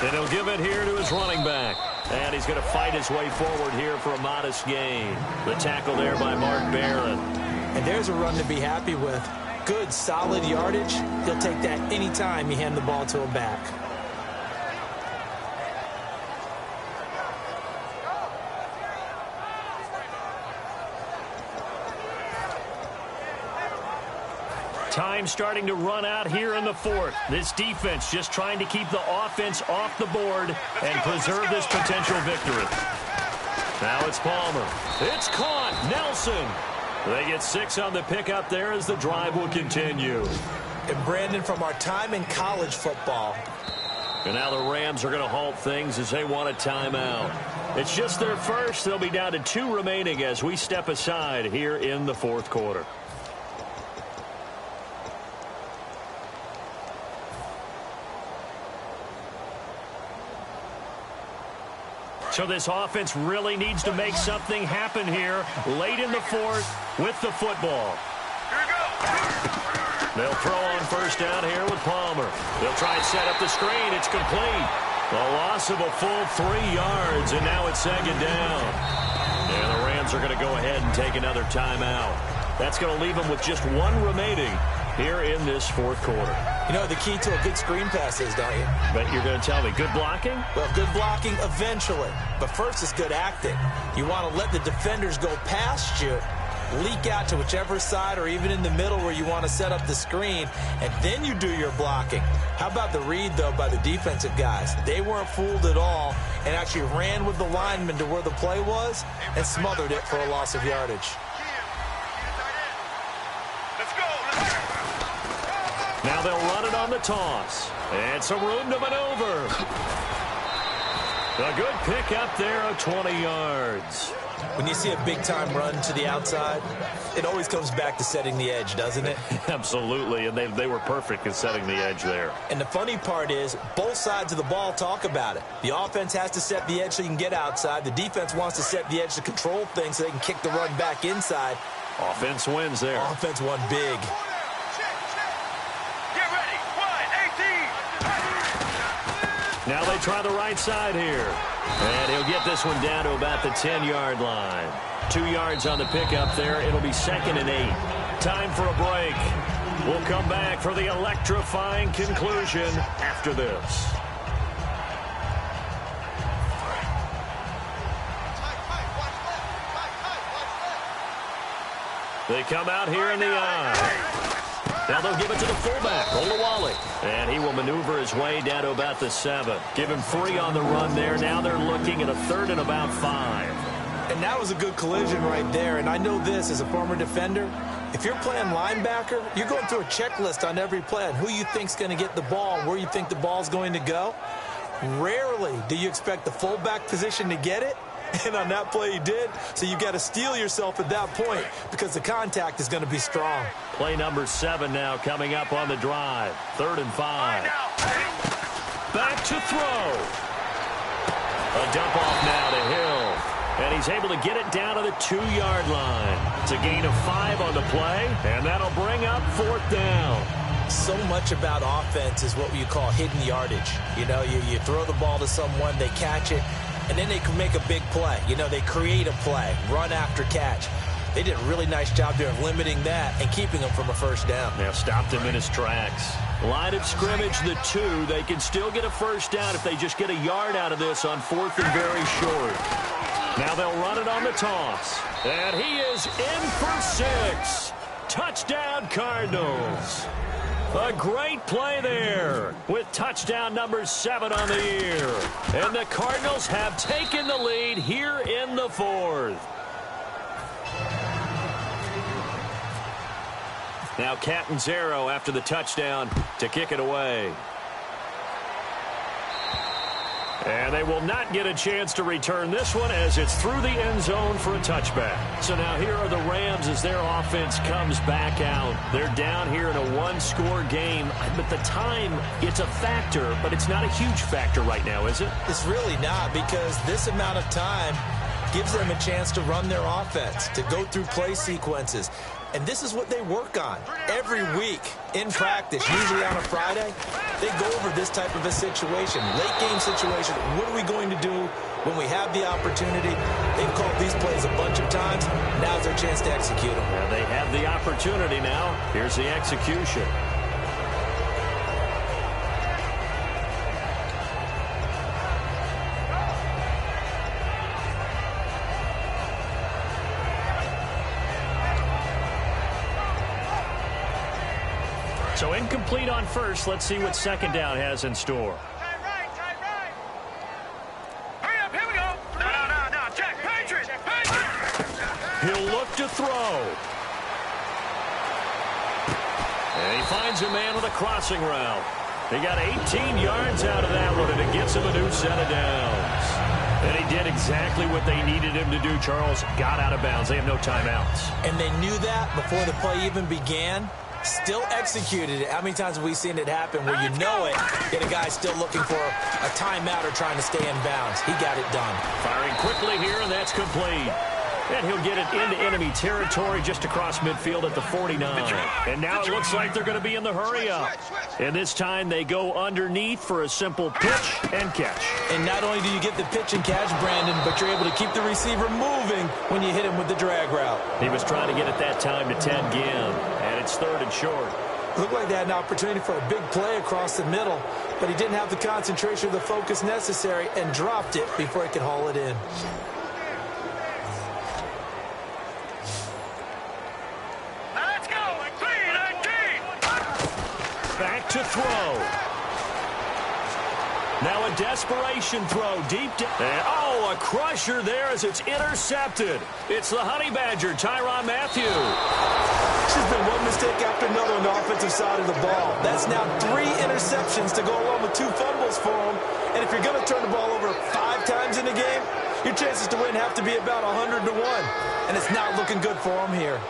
And he'll give it here to his running back. And he's going to fight his way forward here for a modest gain. The tackle there by Mark Barron. And there's a run to be happy with. Good, solid yardage. He'll take that anytime you hand the ball to a back. Time starting to run out here in the fourth. This defense just trying to keep the offense off the board and preserve this potential victory. Now it's Palmer. It's caught. Nelson. They get 6 on the pickup there as the drive will continue. And Brandon, from our time in college football. And now the Rams are going to halt things as they want a timeout. It's just their first. They'll be down to 2 remaining as we step aside here in the fourth quarter. So this offense really needs to make something happen here late in the fourth with the football. Here we go. They'll throw on first down here with Palmer. They'll try and set up the screen. It's complete. A loss of a full 3 yards, and now it's second down. And the Rams are going to go ahead and take another timeout. That's going to leave them with just 1 remaining here in this fourth quarter. You know the key to a good screen pass is, don't you? But you're going to tell me, good blocking? Well, good blocking eventually. But first is good acting. You want to let the defenders go past you, leak out to whichever side or even in the middle where you want to set up the screen, and then you do your blocking. How about the read, though, by the defensive guys? They weren't fooled at all and actually ran with the lineman to where the play was and smothered it for a loss of yardage. Now they'll run it on the toss. And some room to maneuver. A good pick up there of 20 yards. When you see a big-time run to the outside, it always comes back to setting the edge, doesn't it? Absolutely, and they were perfect in setting the edge there. And the funny part is, both sides of the ball talk about it. The offense has to set the edge so you can get outside. The defense wants to set the edge to control things so they can kick the run back inside. Offense wins there. Offense won big. Now they try the right side here. And he'll get this one down to about the 10-yard line. 2 yards on the pickup there. It'll be 2nd and 8. Time for a break. We'll come back for the electrifying conclusion after this. They come out here in the eye. Now they'll give it to the fullback, Olawale. And he will maneuver his way down to about the 7. Give him 3 on the run there. Now they're looking at a 3rd and about 5. And that was a good collision right there. And I know this as a former defender. If you're playing linebacker, you're going through a checklist on every play on who you think's going to get the ball, where you think the ball's going to go. Rarely do you expect the fullback position to get it. And on that play he did. So you've got to steel yourself at that point because the contact is going to be strong. Play number 7 now coming up on the drive. 3rd and 5. Back to throw. A dump off now to Hill. And he's able to get it down to the 2-yard line. It's a gain of 5 on the play. And that'll bring up 4th down. So much about offense is what you call hidden yardage. You know, you throw the ball to someone, they catch it, and then they can make a big play. You know, they create a play, run after catch. They did a really nice job there of limiting that and keeping him from a first down. Now stopped him in his tracks. Line of scrimmage, the 2. They can still get a first down if they just get a yard out of this on 4th and very short. Now they'll run it on the toss. And he is in for 6. Touchdown, Cardinals. A great play there with touchdown number 7 on the year. And the Cardinals have taken the lead here in the 4th. Now Catanzaro after the touchdown to kick it away. And they will not get a chance to return this one as it's through the end zone for a touchback. So now here are the Rams as their offense comes back out. They're down here in a one-score game. But the time, it's a factor, but it's not a huge factor right now, is it? It's really not, because this amount of time gives them a chance to run their offense, to go through play sequences. And this is what they work on every week in practice, usually on a Friday. They go over this type of a situation, late game situation. What are we going to do when we have the opportunity? They've called these plays a bunch of times. Now's their chance to execute them. Yeah, they have the opportunity now. Here's the execution. So incomplete on first. Let's see what second down has in store. Tight right. Hurry up, here we go. No, Jack, Patriots. He'll look to throw. And he finds a man with a crossing route. He got 18 yards out of that one, and it gets him a new set of downs. And he did exactly what they needed him to do, Charles. Got out of bounds. They have no timeouts. And they knew that before the play even began. Still executed it. How many times have we seen it happen where you know it, yet a guy's still looking for a timeout or trying to stay in bounds? He got it done. Firing quickly here, and that's complete. And he'll get it into enemy territory just across midfield at the 49. And now it looks like they're going to be in the hurry-up. And this time they go underneath for a simple pitch and catch. And not only do you get the pitch and catch, Brandon, but you're able to keep the receiver moving when you hit him with the drag route. He was trying to get it that time to Ted Ginn. And it's third and short. Looked like they had an opportunity for a big play across the middle, but he didn't have the concentration or the focus necessary and dropped it before he could haul it in. Back to throw. Now a desperation throw deep down. A crusher there as it's intercepted. It's the Honey Badger, Tyrann Mathieu. There's been one mistake after another on the offensive side of the ball. That's now 3 interceptions to go along with 2 fumbles for him. And if you're going to turn the ball over 5 times in a game, your chances to win have to be about 100 to 1. And it's not looking good for him here.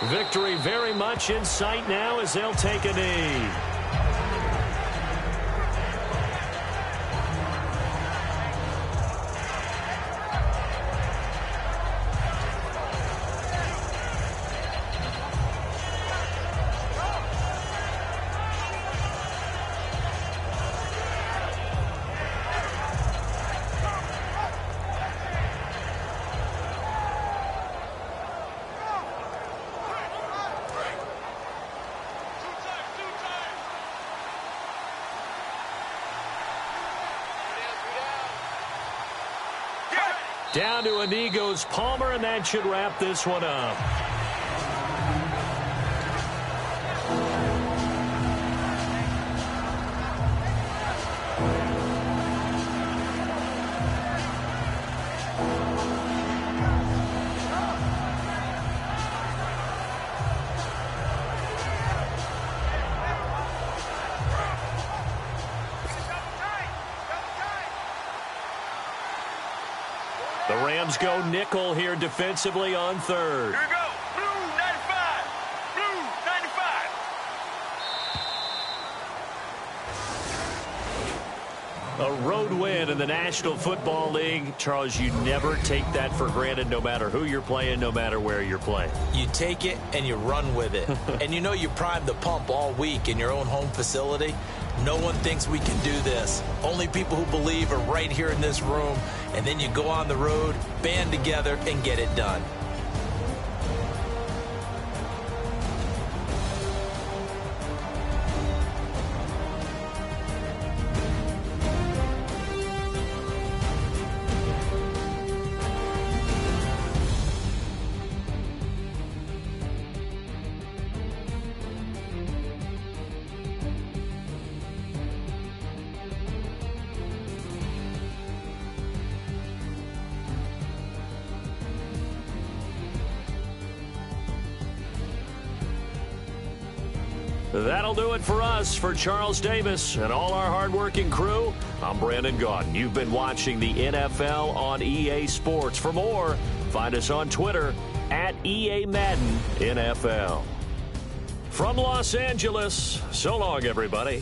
Victory very much in sight now as they'll take a knee. Down to Inigo's Palmer, and that should wrap this one up. The Rams go nickel here defensively on third. Here we go. Blue 95. Blue 95. A road win in the National Football League. Charles, you never take that for granted no matter who you're playing, no matter where you're playing. You take it and you run with it. And you know you primed the pump all week in your own home facility. No one thinks we can do this. Only people who believe are right here in this room. And then you go on the road, band together, and get it done. That'll do it for us. For Charles Davis and all our hardworking crew, I'm Brandon Gaudin. You've been watching the NFL on EA Sports. For more, find us on Twitter at EA Madden NFL. From Los Angeles, so long, everybody.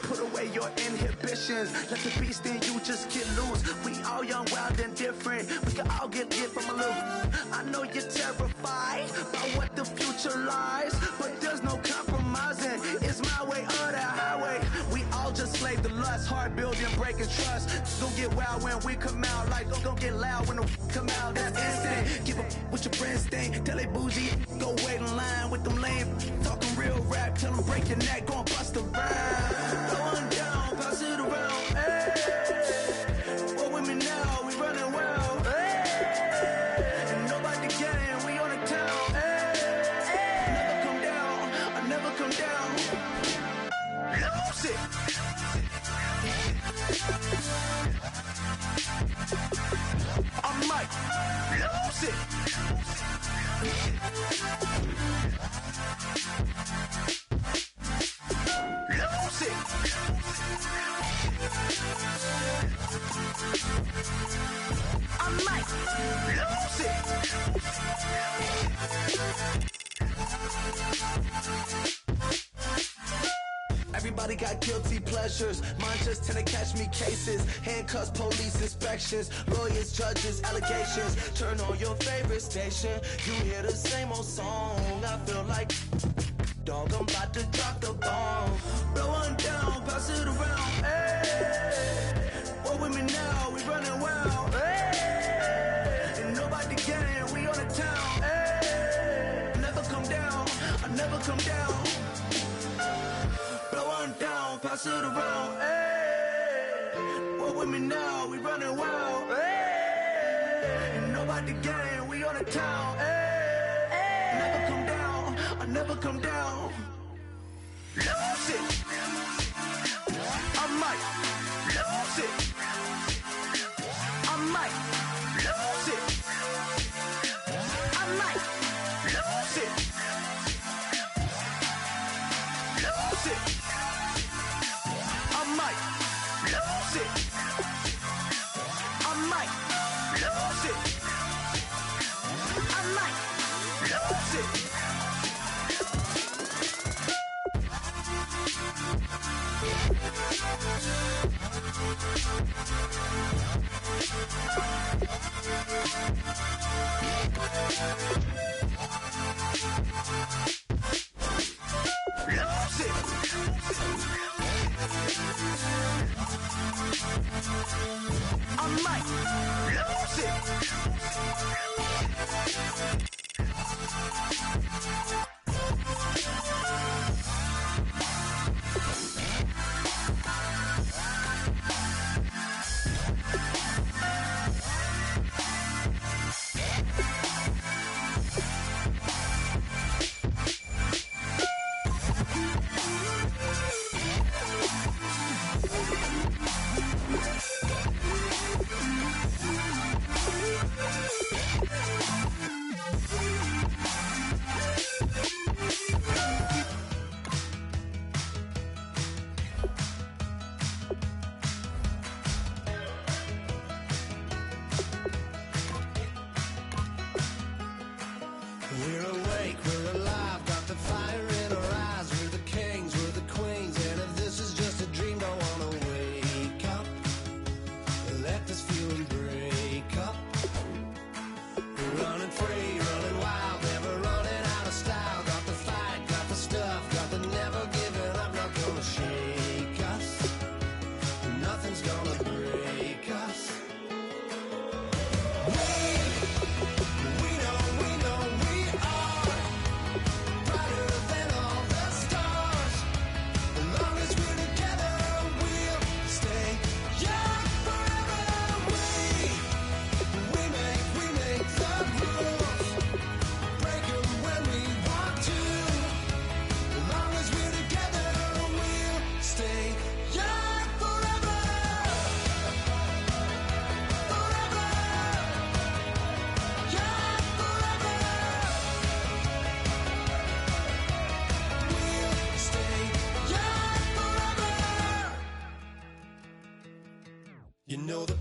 Put away your inhibitions. Let the beast in you just get loose. We all young, wild, and different. We can all get lit from a little. I know you're terrified by what the future lies, but there's no compromising. It's my way or the highway. We all just slave the lust, hard building, breaking trust. Don't get wild when we come out, like don't get loud when the come out. That's instant. Give up what your friends think. Tell they bougie, go wait in line with them lame. Talking real rap, tell them break your neck, go and bust a rhyme. Going down, pass it around. Hey, what with me now? We running wild. Hey, and nobody can. We on the town. Hey, never come down. I never come down. Lose it. I might lose it. Lose it. I might lose it. Everybody got guilty pleasures. Mine just tend to catch me cases. Handcuffs, police inspections, lawyers, judges, allegations. Turn on your favorite station. You hear the same old song. I feel like, dog, I'm about to drop the bomb. Blow one down, pass it around. Hey, what with me now? We running wild. Hey, and nobody can. We on the town. Hey, never come down. I never come down. Pass it around, hey. What with me now? We running wild, hey. And nobody gang, we on the town, hey. Never come down, I never come down. Lose it. I might lose it. I might lose it. I might lose it. Lose it. I might lose it. I might lose it. I might lose it. Lose it. I might lose it. We're awake, we're alive, got the fire in our eyes. We're the kings, we're the queens, and if this is just a dream, don't wanna wake up. Let this feeling break up. We're running free, running wild, never running out of style. Got the fight, got the stuff, got the never giving up. Not gonna shake us, nothing's gonna break us. You know the